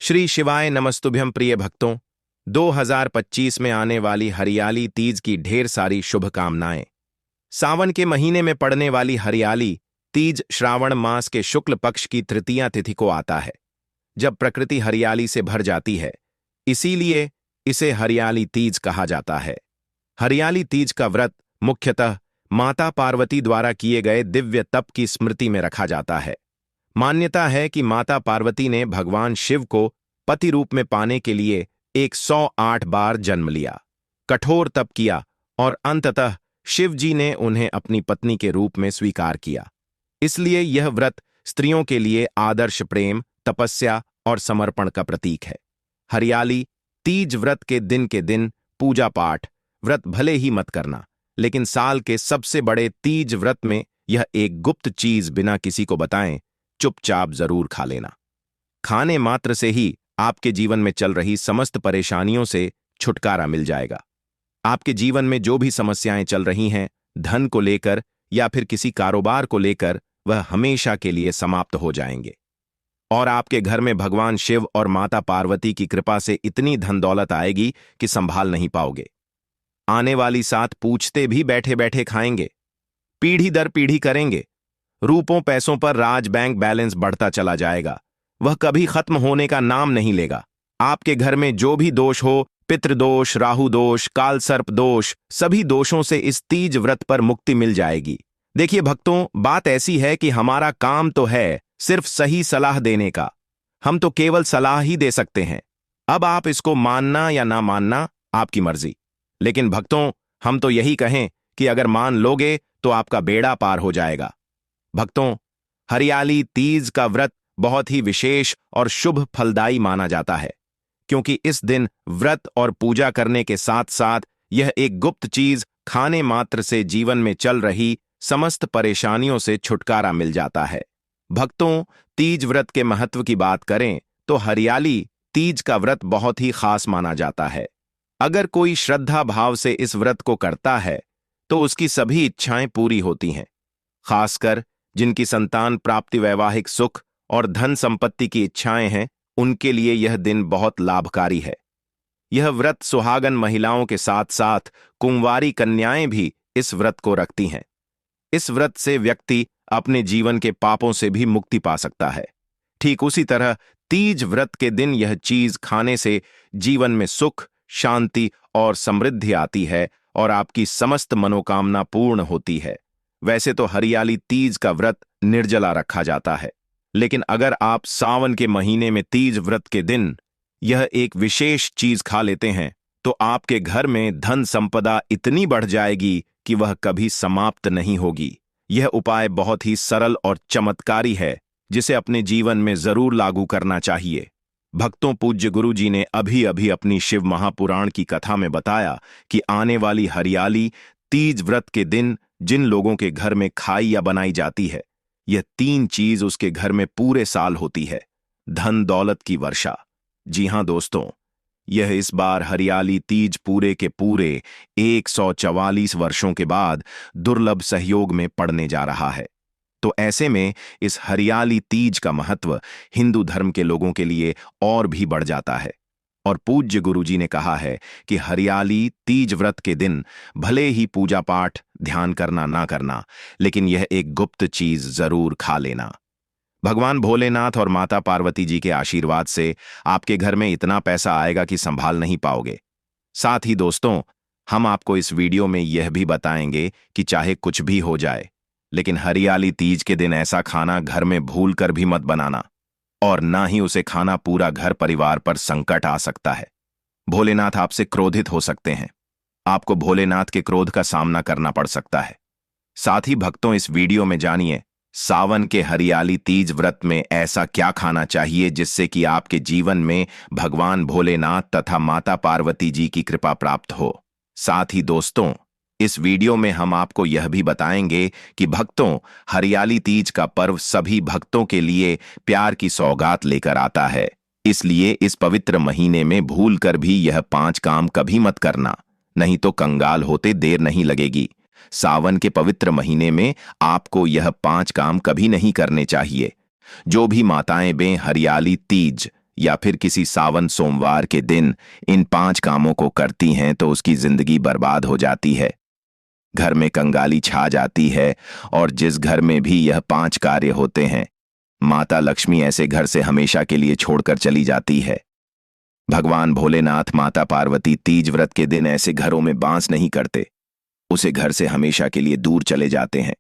श्री शिवाय नमस्तुभ्यं प्रिय भक्तों। 2025 में आने वाली हरियाली तीज की ढेर सारी शुभकामनाएं। सावन के महीने में पड़ने वाली हरियाली तीज श्रावण मास के शुक्ल पक्ष की तृतीया तिथि को आता है, जब प्रकृति हरियाली से भर जाती है। इसीलिए इसे हरियाली तीज कहा जाता है। हरियाली तीज का व्रत मुख्यतः माता पार्वती द्वारा किए गए दिव्य तप की स्मृति में रखा जाता है। मान्यता है कि माता पार्वती ने भगवान शिव को पति रूप में पाने के लिए 108 बार जन्म लिया, कठोर तप किया और अंततः शिव जी ने उन्हें अपनी पत्नी के रूप में स्वीकार किया। इसलिए यह व्रत स्त्रियों के लिए आदर्श प्रेम, तपस्या और समर्पण का प्रतीक है। हरियाली तीज व्रत के दिन पूजा पाठ व्रत भले ही मत करना, लेकिन साल के सबसे बड़े तीज व्रत में यह एक गुप्त चीज बिना किसी को बताएं चुपचाप जरूर खा लेना। खाने मात्र से ही आपके जीवन में चल रही समस्त परेशानियों से छुटकारा मिल जाएगा। आपके जीवन में जो भी समस्याएं चल रही हैं, धन को लेकर या फिर किसी कारोबार को लेकर, वह हमेशा के लिए समाप्त हो जाएंगे और आपके घर में भगवान शिव और माता पार्वती की कृपा से इतनी धन दौलत आएगी कि संभाल नहीं पाओगे। आने वाली 7 पूछते भी बैठे बैठे खाएंगे, पीढ़ी दर पीढ़ी करेंगे। रूपों पैसों पर राज बैंक बैलेंस बढ़ता चला जाएगा, वह कभी खत्म होने का नाम नहीं लेगा। आपके घर में जो भी दोष हो, पितृदोष, राहु दोष, काल सर्प दोष, सभी दोषों से इस तीज व्रत पर मुक्ति मिल जाएगी। देखिए भक्तों, बात ऐसी है कि हमारा काम तो है सिर्फ सही सलाह देने का। हम तो केवल सलाह ही दे सकते हैं। अब आप इसको मानना या ना मानना आपकी मर्जी, लेकिन भक्तों हम तो यही कहें कि अगर मान लोगे तो आपका बेड़ा पार हो जाएगा। भक्तों, हरियाली तीज का व्रत बहुत ही विशेष और शुभ फलदायी माना जाता है, क्योंकि इस दिन व्रत और पूजा करने के साथ साथ यह एक गुप्त चीज खाने मात्र से जीवन में चल रही समस्त परेशानियों से छुटकारा मिल जाता है। भक्तों, तीज व्रत के महत्व की बात करें तो हरियाली तीज का व्रत बहुत ही खास माना जाता है। अगर कोई श्रद्धा भाव से इस व्रत को करता है तो उसकी सभी इच्छाएं पूरी होती हैं। खासकर जिनकी संतान प्राप्ति, वैवाहिक सुख और धन संपत्ति की इच्छाएं हैं, उनके लिए यह दिन बहुत लाभकारी है। यह व्रत सुहागन महिलाओं के साथ साथ कुंवारी कन्याएं भी इस व्रत को रखती हैं। इस व्रत से व्यक्ति अपने जीवन के पापों से भी मुक्ति पा सकता है। ठीक उसी तरह तीज व्रत के दिन यह चीज खाने से जीवन में सुख, शांति और समृद्धि आती है और आपकी समस्त मनोकामना पूर्ण होती है। वैसे तो हरियाली तीज का व्रत निर्जला रखा जाता है, लेकिन अगर आप सावन के महीने में तीज व्रत के दिन यह एक विशेष चीज खा लेते हैं तो आपके घर में धन संपदा इतनी बढ़ जाएगी कि वह कभी समाप्त नहीं होगी। यह उपाय बहुत ही सरल और चमत्कारी है, जिसे अपने जीवन में जरूर लागू करना चाहिए। भक्तों, पूज्य गुरु जी ने अभी अभी अपनी शिव महापुराण की कथा में बताया कि आने वाली हरियाली तीज व्रत के दिन जिन लोगों के घर में खाई या बनाई जाती है, यह 3 चीज उसके घर में पूरे साल होती है। धन दौलत की वर्षा। जी हां दोस्तों, यह इस बार हरियाली तीज पूरे के पूरे 144 वर्षों के बाद दुर्लभ सहयोग में पड़ने जा रहा है। तो ऐसे में इस हरियाली तीज का महत्व हिंदू धर्म के लोगों के लिए और भी बढ़ जाता है। और पूज्य गुरुजी ने कहा है कि हरियाली तीज व्रत के दिन भले ही पूजा पाठ ध्यान करना ना करना, लेकिन यह एक गुप्त चीज जरूर खा लेना। भगवान भोलेनाथ और माता पार्वती जी के आशीर्वाद से आपके घर में इतना पैसा आएगा कि संभाल नहीं पाओगे। साथ ही दोस्तों, हम आपको इस वीडियो में यह भी बताएंगे कि चाहे कुछ भी हो जाए, लेकिन हरियाली तीज के दिन ऐसा खाना घर में भूल कर भी मत बनाना, और ना ही उसे खाना पूरा घर परिवार पर संकट आ सकता है। भोलेनाथ आपसे क्रोधित हो सकते हैं, आपको भोलेनाथ के क्रोध का सामना करना पड़ सकता है। साथ ही भक्तों, इस वीडियो में जानिए सावन के हरियाली तीज व्रत में ऐसा क्या खाना चाहिए जिससे कि आपके जीवन में भगवान भोलेनाथ तथा माता पार्वती जी की कृपा प्राप्त हो। साथ ही दोस्तों, इस वीडियो में हम आपको यह भी बताएंगे कि भक्तों, हरियाली तीज का पर्व सभी भक्तों के लिए प्यार की सौगात लेकर आता है। इसलिए इस पवित्र महीने में भूल कर भी यह 5 काम कभी मत करना, नहीं तो कंगाल होते देर नहीं लगेगी। सावन के पवित्र महीने में आपको यह 5 काम कभी नहीं करने चाहिए। जो भी माताएं बें हरियाली तीज या फिर किसी सावन सोमवार के दिन इन 5 कामों को करती हैं तो उसकी जिंदगी बर्बाद हो जाती है। घर में कंगाली छा जाती है और जिस घर में भी यह 5 कार्य होते हैं, माता लक्ष्मी ऐसे घर से हमेशा के लिए छोड़कर चली जाती है। भगवान भोलेनाथ माता पार्वती तीज व्रत के दिन ऐसे घरों में बांस नहीं करते, उसे घर से हमेशा के लिए दूर चले जाते हैं।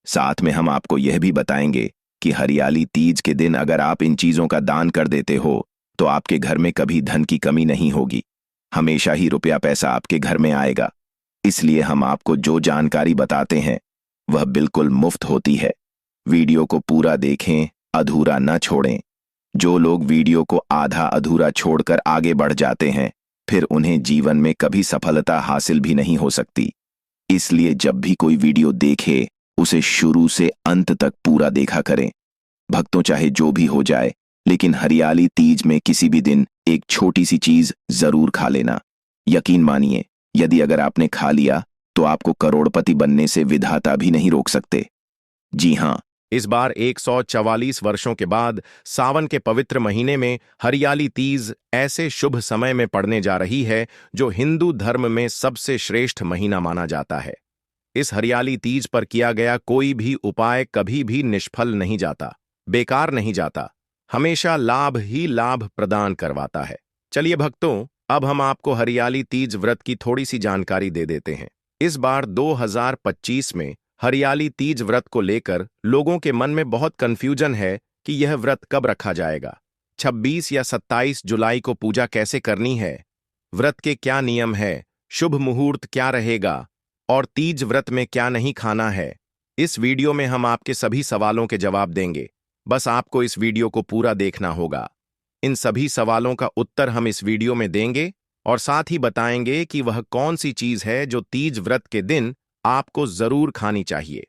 साथ में हम आपको यह भी बताएंगे कि हरियाली तीज के दिन अगर आप इन चीजों का दान कर देते हो तो आपके घर में कभी धन की कमी नहीं होगी, हमेशा ही रुपया पैसा आपके घर में आएगा। इसलिए हम आपको जो जानकारी बताते हैं वह बिल्कुल मुफ्त होती है। वीडियो को पूरा देखें, अधूरा न छोड़ें। जो लोग वीडियो को आधा अधूरा छोड़कर आगे बढ़ जाते हैं फिर उन्हें जीवन में कभी सफलता हासिल भी नहीं हो सकती। इसलिए जब भी कोई वीडियो देखे उसे शुरू से अंत तक पूरा देखा करें। भक्तों, चाहे जो भी हो जाए, लेकिन हरियाली तीज में किसी भी दिन एक छोटी सी चीज जरूर खा लेना। यकीन मानिए, यदि अगर आपने खा लिया तो आपको करोड़पति बनने से विधाता भी नहीं रोक सकते। जी हाँ, इस बार 144 वर्षों के बाद सावन के पवित्र महीने में हरियाली तीज ऐसे शुभ समय में पड़ने जा रही है जो हिंदू धर्म में सबसे श्रेष्ठ महीना माना जाता है। इस हरियाली तीज पर किया गया कोई भी उपाय कभी भी निष्फल नहीं जाता, बेकार नहीं जाता, हमेशा लाभ ही लाभ प्रदान करवाता है। चलिए भक्तों, अब हम आपको हरियाली तीज व्रत की थोड़ी सी जानकारी दे देते हैं। इस बार 2025 में हरियाली तीज व्रत को लेकर लोगों के मन में बहुत कंफ्यूजन है कि यह व्रत कब रखा जाएगा, 26 या 27 जुलाई को पूजा कैसे करनी है, व्रत के क्या नियम है, शुभ मुहूर्त क्या रहेगा और तीज व्रत में क्या नहीं खाना है। इस वीडियो में हम आपके सभी सवालों के जवाब देंगे, बस आपको इस वीडियो को पूरा देखना होगा। इन सभी सवालों का उत्तर हम इस वीडियो में देंगे और साथ ही बताएंगे कि वह कौन सी चीज है जो तीज व्रत के दिन आपको जरूर खानी चाहिए।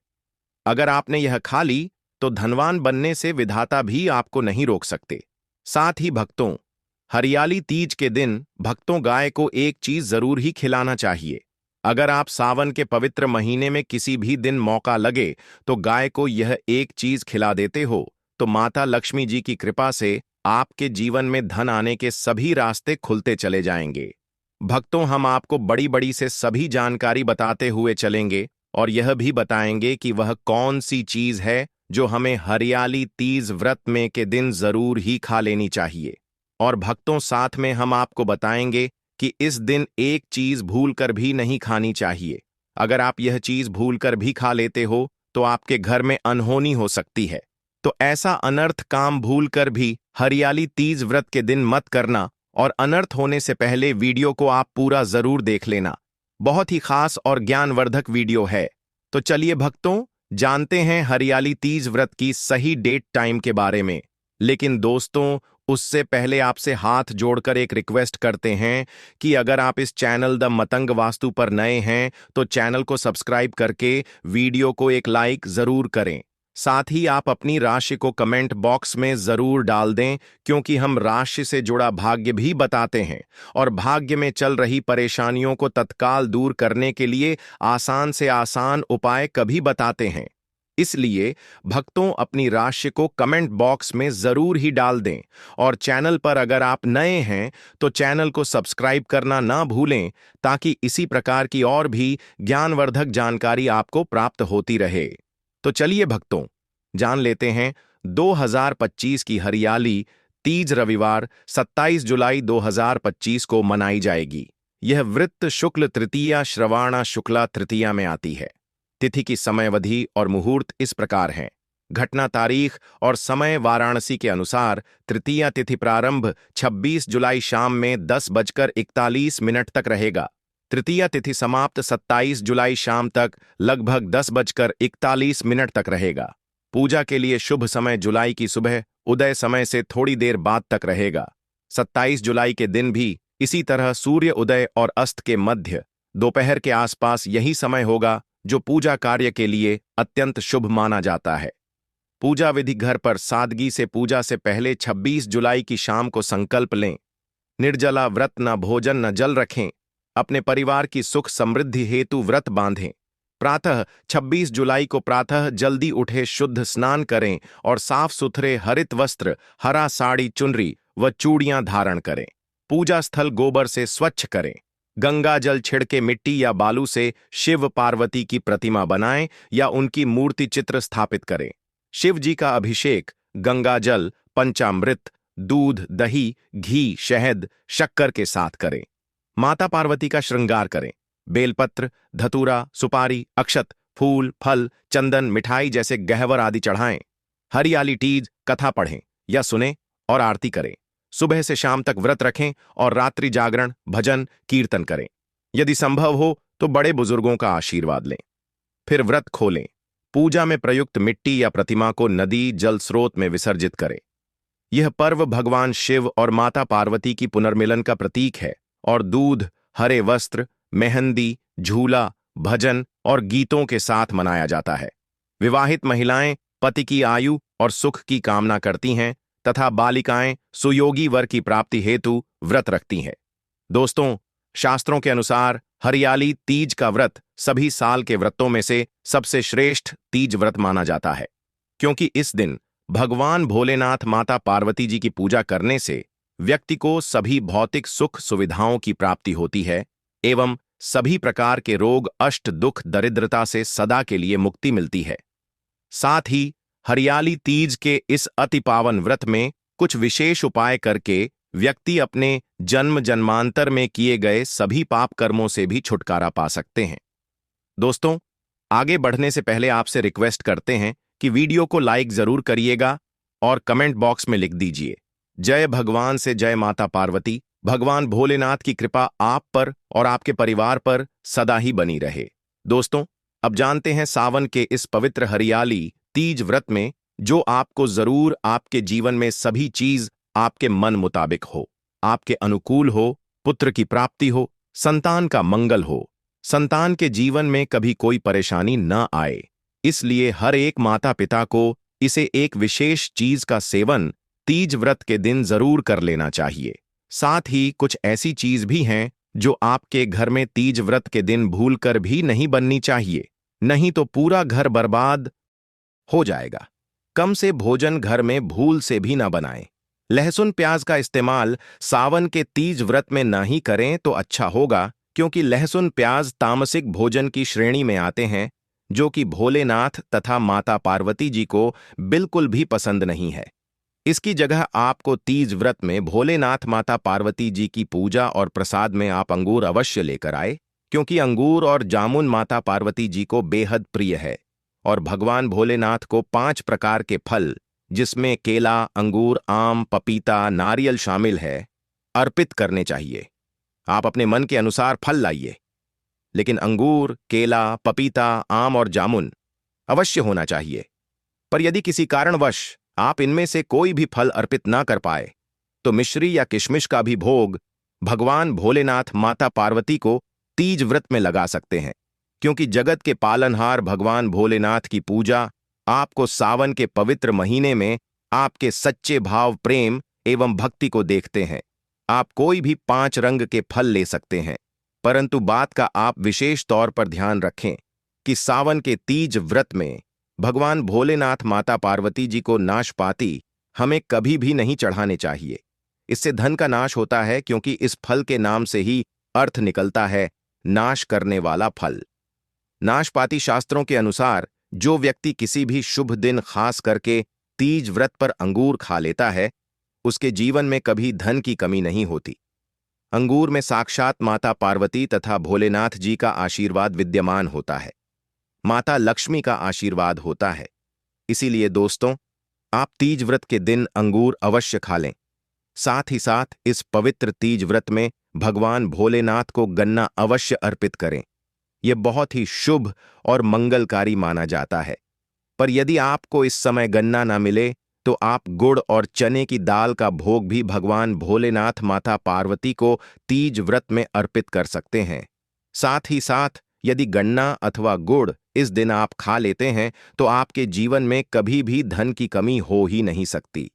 अगर आपने यह खा ली तो धनवान बनने से विधाता भी आपको नहीं रोक सकते। साथ ही भक्तों, हरियाली तीज के दिन भक्तों गाय को एक चीज जरूर ही खिलाना चाहिए। अगर आप सावन के पवित्र महीने में किसी भी दिन मौका लगे तो गाय को यह एक चीज खिला देते हो तो माता लक्ष्मी जी की कृपा से आपके जीवन में धन आने के सभी रास्ते खुलते चले जाएंगे। भक्तों, हम आपको बड़ी बड़ी से सभी जानकारी बताते हुए चलेंगे और यह भी बताएंगे कि वह कौन सी चीज है जो हमें हरियाली तीज व्रत में के दिन जरूर ही खा लेनी चाहिए। और भक्तों, साथ में हम आपको बताएंगे कि इस दिन एक चीज भूलकर भी नहीं खानी चाहिए। अगर आप यह चीज भूलकर भी खा लेते हो तो आपके घर में अनहोनी हो सकती है। तो ऐसा अनर्थ काम भूलकर भी हरियाली तीज व्रत के दिन मत करना और अनर्थ होने से पहले वीडियो को आप पूरा जरूर देख लेना। बहुत ही खास और ज्ञानवर्धक वीडियो है। तो चलिए भक्तों, जानते हैं हरियाली तीज व्रत की सही डेट टाइम के बारे में। लेकिन दोस्तों, उससे पहले आपसे हाथ जोड़कर एक रिक्वेस्ट करते हैं कि अगर आप इस चैनल द मतंग वास्तु पर नए हैं तो चैनल को सब्सक्राइब करके वीडियो को एक लाइक जरूर करें। साथ ही आप अपनी राशि को कमेंट बॉक्स में जरूर डाल दें, क्योंकि हम राशि से जुड़ा भाग्य भी बताते हैं और भाग्य में चल रही परेशानियों को तत्काल दूर करने के लिए आसान से आसान उपाय कभी बताते हैं। इसलिए भक्तों, अपनी राशि को कमेंट बॉक्स में जरूर ही डाल दें और चैनल पर अगर आप नए हैं तो चैनल को सब्सक्राइब करना ना भूलें, ताकि इसी प्रकार की और भी ज्ञानवर्धक जानकारी आपको प्राप्त होती रहे। तो चलिए भक्तों, जान लेते हैं 2025 की हरियाली तीज रविवार 27 जुलाई 2025 को मनाई जाएगी। यह वृत्त शुक्ल तृतीया श्रवणा शुक्ला तृतीया में आती है। तिथि की समयावधि और मुहूर्त इस प्रकार हैं। घटना तारीख और समय वाराणसी के अनुसार तृतीया तिथि प्रारंभ 26 जुलाई शाम में 10:41 तक रहेगा। तृतीया तिथि समाप्त 27 जुलाई शाम तक लगभग 10:41 तक रहेगा। पूजा के लिए शुभ समय जुलाई की सुबह उदय समय से थोड़ी देर बाद तक रहेगा। 27 जुलाई के दिन भी इसी तरह सूर्य उदय और अस्त के मध्य दोपहर के आसपास यही समय होगा, जो पूजा कार्य के लिए अत्यंत शुभ माना जाता है। पूजा विधि घर पर सादगी से पूजा से पहले 26 जुलाई की शाम को संकल्प लें। निर्जला व्रत, न भोजन न जल रखें। अपने परिवार की सुख समृद्धि हेतु व्रत बांधें। प्रातः 26 जुलाई को प्रातः जल्दी उठे, शुद्ध स्नान करें और साफ सुथरे हरित वस्त्र, हरा साड़ी, चुनरी व चूड़ियां धारण करें। पूजा स्थल गोबर से स्वच्छ करें। गंगा जल छिड़के मिट्टी या बालू से शिव पार्वती की प्रतिमा बनाएं या उनकी मूर्ति चित्र स्थापित करें। शिव जी का अभिषेक गंगा जल, पंचामृत, दूध, दही, घी, शहद, शक्कर के साथ करें। माता पार्वती का श्रृंगार करें। बेलपत्र, धतूरा, सुपारी, अक्षत, फूल, फल, चंदन, मिठाई जैसे गहवर आदि चढ़ाएं। हरियाली तीज कथा पढ़ें या सुनें और आरती करें। सुबह से शाम तक व्रत रखें और रात्रि जागरण, भजन, कीर्तन करें। यदि संभव हो तो बड़े बुजुर्गों का आशीर्वाद लें। फिर व्रत खोलें। पूजा में प्रयुक्त मिट्टी या प्रतिमा को नदी, जल स्रोत में विसर्जित करें। यह पर्व भगवान शिव और माता पार्वती की पुनर्मिलन का प्रतीक है और दूध, हरे वस्त्र, मेहंदी, झूला, भजन और गीतों के साथ मनाया जाता है। विवाहित महिलाएं पति की आयु और सुख की कामना करती हैं तथा बालिकाएं सुयोगी वर की प्राप्ति हेतु व्रत रखती हैं। दोस्तों, शास्त्रों के अनुसार हरियाली तीज का व्रत सभी साल के व्रतों में से सबसे श्रेष्ठ तीज व्रत माना जाता है, क्योंकि इस दिन भगवान भोलेनाथ, माता पार्वती जी की पूजा करने से व्यक्ति को सभी भौतिक सुख सुविधाओं की प्राप्ति होती है एवं सभी प्रकार के रोग, अष्ट, दुख, दरिद्रता से सदा के लिए मुक्ति मिलती है। साथ ही हरियाली तीज के इस अति पावन व्रत में कुछ विशेष उपाय करके व्यक्ति अपने जन्म जन्मांतर में किए गए सभी पाप कर्मों से भी छुटकारा पा सकते हैं। दोस्तों, आगे बढ़ने से पहले आपसे रिक्वेस्ट करते हैं कि वीडियो को लाइक जरूर करिएगा और कमेंट बॉक्स में लिख दीजिए, जय भगवान से जय माता पार्वती। भगवान भोलेनाथ की कृपा आप पर और आपके परिवार पर सदा ही बनी रहे। दोस्तों, अब जानते हैं सावन के इस पवित्र हरियाली तीज व्रत में जो आपको जरूर आपके जीवन में सभी चीज आपके मन मुताबिक हो, आपके अनुकूल हो, पुत्र की प्राप्ति हो, संतान का मंगल हो, संतान के जीवन में कभी कोई परेशानी न आए। इसलिए हर एक माता पिता को इसे एक विशेष चीज का सेवन तीज व्रत के दिन जरूर कर लेना चाहिए। साथ ही कुछ ऐसी चीज भी हैं जो आपके घर में तीज व्रत के दिन भूलकर भी नहीं बननी चाहिए, नहीं तो पूरा घर बर्बाद हो जाएगा। कम से भोजन घर में भूल से भी ना बनाएं। लहसुन प्याज का इस्तेमाल सावन के तीज व्रत में ना ही करें तो अच्छा होगा, क्योंकि लहसुन प्याज तामसिक भोजन की श्रेणी में आते हैं जो कि भोलेनाथ तथा माता पार्वती जी को बिल्कुल भी पसंद नहीं है। इसकी जगह आपको तीज व्रत में भोलेनाथ, माता पार्वती जी की पूजा और प्रसाद में आप अंगूर अवश्य लेकर आए, क्योंकि अंगूर और जामुन माता पार्वती जी को बेहद प्रिय है और भगवान भोलेनाथ को 5 प्रकार के फल, जिसमें केला, अंगूर, आम, पपीता, नारियल शामिल है, अर्पित करने चाहिए। आप अपने मन के अनुसार फल लाइए, लेकिन अंगूर, केला, पपीता, आम और जामुन अवश्य होना चाहिए। पर यदि किसी कारणवश आप इनमें से कोई भी फल अर्पित ना कर पाए तो मिश्री या किशमिश का भी भोग भगवान भोलेनाथ, माता पार्वती को तीज व्रत में लगा सकते हैं, क्योंकि जगत के पालनहार भगवान भोलेनाथ की पूजा आपको सावन के पवित्र महीने में आपके सच्चे भाव, प्रेम एवं भक्ति को देखते हैं। आप कोई भी 5 रंग के फल ले सकते हैं, परंतु बात का आप विशेष तौर पर ध्यान रखें कि सावन के तीज व्रत में भगवान भोलेनाथ, माता पार्वती जी को नाशपाती हमें कभी भी नहीं चढ़ाने चाहिए। इससे धन का नाश होता है, क्योंकि इस फल के नाम से ही अर्थ निकलता है नाश करने वाला फल। नाशपाती शास्त्रों के अनुसार जो व्यक्ति किसी भी शुभ दिन खास करके तीज व्रत पर अंगूर खा लेता है, उसके जीवन में कभी धन की कमी नहीं होती। अंगूर में साक्षात माता पार्वती तथा भोलेनाथ जी का आशीर्वाद विद्यमान होता है, माता लक्ष्मी का आशीर्वाद होता है। इसीलिए दोस्तों, आप तीज व्रत के दिन अंगूर अवश्य खा लें। साथ ही साथ इस पवित्र तीज व्रत में भगवान भोलेनाथ को गन्ना अवश्य अर्पित करें। यह बहुत ही शुभ और मंगलकारी माना जाता है। पर यदि आपको इस समय गन्ना ना मिले तो आप गुड़ और चने की दाल का भोग भी भगवान भोलेनाथ, माता पार्वती को तीज व्रत में अर्पित कर सकते हैं। साथ ही साथ यदि गन्ना अथवा गुड़ इस दिन आप खा लेते हैं तो आपके जीवन में कभी भी धन की कमी हो ही नहीं सकती।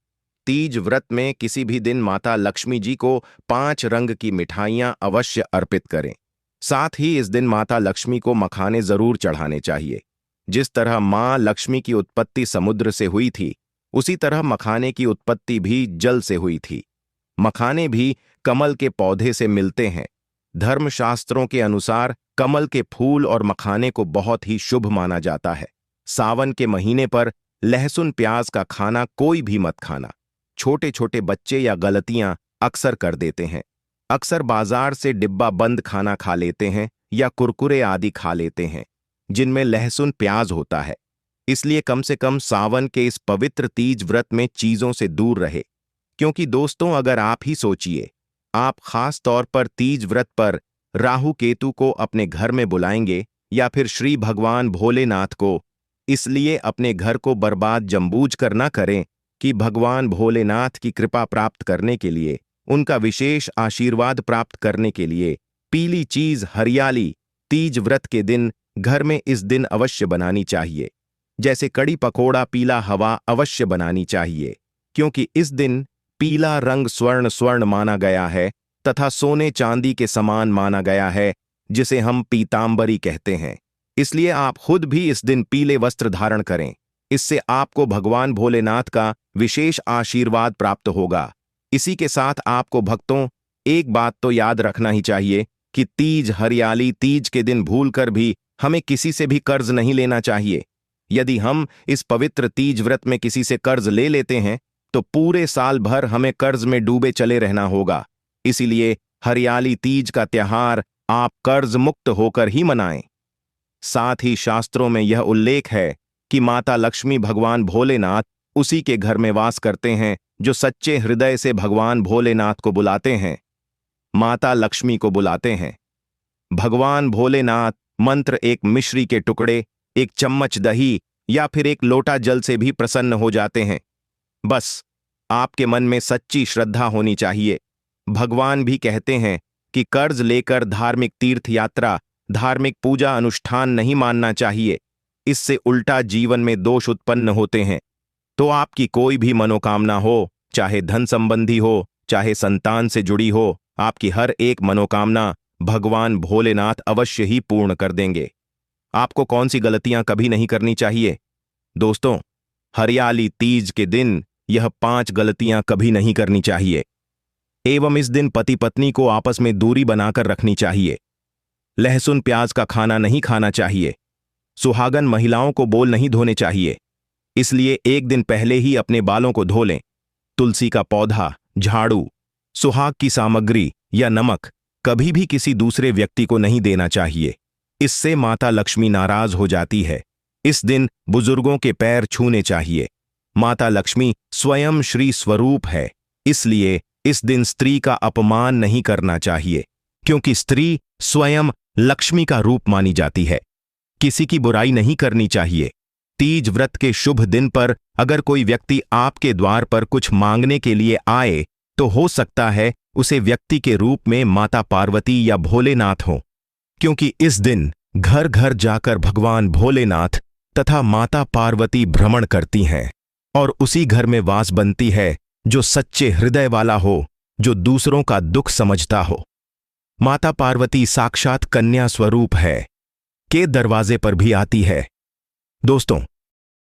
तीज व्रत में किसी भी दिन माता लक्ष्मी जी को 5 रंग की मिठाइयां अवश्य अर्पित करें। साथ ही इस दिन माता लक्ष्मी को मखाने जरूर चढ़ाने चाहिए। जिस तरह मां लक्ष्मी की उत्पत्ति समुद्र से हुई थी, उसी तरह मखाने की उत्पत्ति भी जल से हुई थी। मखाने भी कमल के पौधे से मिलते हैं। धर्मशास्त्रों के अनुसार कमल के फूल और मखाने को बहुत ही शुभ माना जाता है। सावन के महीने पर लहसुन प्याज का खाना कोई भी मत खाना। छोटे छोटे बच्चे या गलतियां अक्सर कर देते हैं। अक्सर बाजार से डिब्बा बंद खाना खा लेते हैं या कुरकुरे आदि खा लेते हैं जिनमें लहसुन प्याज होता है। इसलिए कम से कम सावन के इस पवित्र तीज व्रत में चीजों से दूर रहे। क्योंकि दोस्तों, अगर आप ही सोचिए, आप खास तौर पर तीज व्रत पर राहु केतु को अपने घर में बुलाएंगे या फिर श्री भगवान भोलेनाथ को, इसलिए अपने घर को बर्बाद जम्बूझ कर न करें कि भगवान भोलेनाथ की कृपा प्राप्त करने के लिए, उनका विशेष आशीर्वाद प्राप्त करने के लिए पीली चीज हरियाली तीज व्रत के दिन घर में इस दिन अवश्य बनानी चाहिए। जैसे कड़ी पकोड़ा पीला हवा अवश्य बनानी चाहिए, क्योंकि इस दिन पीला रंग स्वर्ण स्वर्ण माना गया है तथा सोने चांदी के समान माना गया है, जिसे हम पीतांबरी कहते हैं। इसलिए आप खुद भी इस दिन पीले वस्त्र धारण करें। इससे आपको भगवान भोलेनाथ का विशेष आशीर्वाद प्राप्त होगा। इसी के साथ आपको भक्तों एक बात तो याद रखना ही चाहिए कि तीज हरियाली तीज के दिन भूलकर भी हमें किसी से भी कर्ज नहीं लेना चाहिए। यदि हम इस पवित्र तीज व्रत में किसी से कर्ज ले लेते हैं तो पूरे साल भर हमें कर्ज में डूबे चले रहना होगा। इसीलिए हरियाली तीज का त्योहार आप कर्ज मुक्त होकर ही मनाएं। साथ ही शास्त्रों में यह उल्लेख है कि माता लक्ष्मी भगवान भोलेनाथ उसी के घर में वास करते हैं जो सच्चे हृदय से भगवान भोलेनाथ को बुलाते हैं, माता लक्ष्मी को बुलाते हैं। भगवान भोलेनाथ मंत्र एक मिश्री के टुकड़े, एक चम्मच दही या फिर एक लोटा जल से भी प्रसन्न हो जाते हैं। बस आपके मन में सच्ची श्रद्धा होनी चाहिए। भगवान भी कहते हैं कि कर्ज लेकर धार्मिक तीर्थ यात्रा, धार्मिक पूजा अनुष्ठान नहीं मानना चाहिए। इससे उल्टा जीवन में दोष उत्पन्न होते हैं। तो आपकी कोई भी मनोकामना हो, चाहे धन संबंधी हो, चाहे संतान से जुड़ी हो, आपकी हर एक मनोकामना भगवान भोलेनाथ अवश्य ही पूर्ण कर देंगे। आपको कौन सी गलतियां कभी नहीं करनी चाहिए? दोस्तों, हरियाली तीज के दिन यह 5 गलतियां कभी नहीं करनी चाहिए। एवं इस दिन पति पत्नी को आपस में दूरी बनाकर रखनी चाहिए। लहसुन प्याज का खाना नहीं खाना चाहिए। सुहागन महिलाओं को बोल नहीं धोने चाहिए, इसलिए एक दिन पहले ही अपने बालों को धो लें। तुलसी का पौधा, झाड़ू, सुहाग की सामग्री या नमक कभी भी किसी दूसरे व्यक्ति को नहीं देना चाहिए। इससे माता लक्ष्मी नाराज हो जाती है। इस दिन बुजुर्गों के पैर छूने चाहिए। माता लक्ष्मी स्वयं श्री स्वरूप है, इसलिए इस दिन स्त्री का अपमान नहीं करना चाहिए, क्योंकि स्त्री स्वयं लक्ष्मी का रूप मानी जाती है। किसी की बुराई नहीं करनी चाहिए। तीज व्रत के शुभ दिन पर अगर कोई व्यक्ति आपके द्वार पर कुछ मांगने के लिए आए तो हो सकता है उसे व्यक्ति के रूप में माता पार्वती या भोलेनाथ हो, क्योंकि इस दिन घर घर जाकर भगवान भोलेनाथ तथा माता पार्वती भ्रमण करती हैं और उसी घर में वास बनती है जो सच्चे हृदय वाला हो, जो दूसरों का दुख समझता हो। माता पार्वती साक्षात कन्या स्वरूप है, के दरवाजे पर भी आती है। दोस्तों,